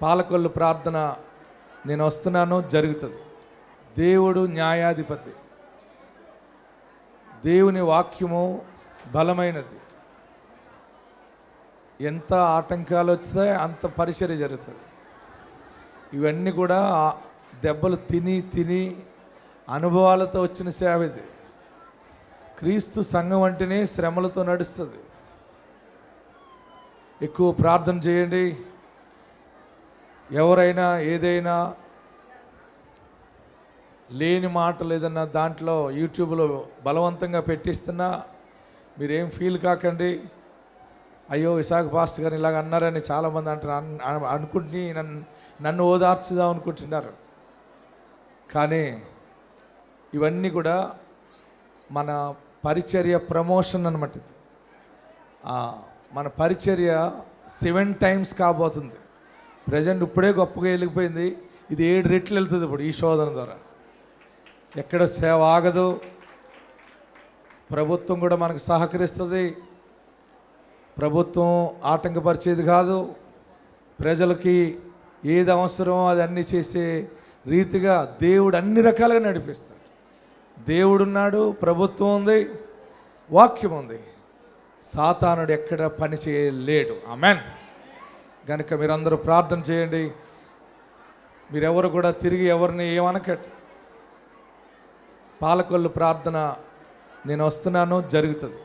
పాలకొల్లు ప్రార్థన నేను వస్తున్నాను జరుగుతుంది. దేవుడు న్యాయాధిపతి. దేవుని వాక్యము బలమైనది. ఎంత ఆటంకాలు వస్తే అంత పరిచర్య జరుగుతుంది. ఇవన్నీ కూడా దెబ్బలు తిని అనుభవాలతో వచ్చిన సేవ ఇది. క్రీస్తు సంఘం అంటేనే శ్రమలతో నడుస్తుంది. ఎక్కువ ప్రార్థన చేయండి. ఎవరైనా ఏదైనా లేని మాటలు ఏదన్నా దాంట్లో యూట్యూబ్లో బలవంతంగా పెట్టిస్తున్నా మీరేం ఫీల్ కాకండి. అయ్యో విశాఖ పాస్టర్ గారు ఇలాగ అన్నారని చాలామంది అంటారు, అనుకుంటుని నన్ను ఓదార్చుదాం అనుకుంటున్నారు. కానీ ఇవన్నీ కూడా మన పరిచర్య ప్రమోషన్ అన్నమాట. ఇది మన పరిచర్య 7 times కాబోతుంది. ప్రజెంట్ ఇప్పుడే గొప్పగా వెళ్ళిపోయింది, ఇది 7 రెట్లు వెళ్తుంది ఇప్పుడు ఈ శోధన ద్వారా. ఎక్కడ సేవ ఆగదు. ప్రభుత్వం కూడా మనకు సహకరిస్తుంది. ప్రభుత్వం ఆటంకపరిచేది కాదు. ప్రజలకి ఏది అవసరమో అది అన్నీ చేసే రీతిగా దేవుడు అన్ని రకాలుగా నడిపిస్తాడు. దేవుడున్నాడు, ప్రభుత్వం ఉంది, వాక్యం ఉంది. సాతానుడు ఎక్కడ పని చేయలేడు. ఆమెన్. కనుక మీరందరూ ప్రార్థన చేయండి. మీరెవరు కూడా తిరిగి ఎవరిని ఏమనకట్. పాలకొల్లు ప్రార్థన నేను వస్తున్నాను జరుగుతుంది.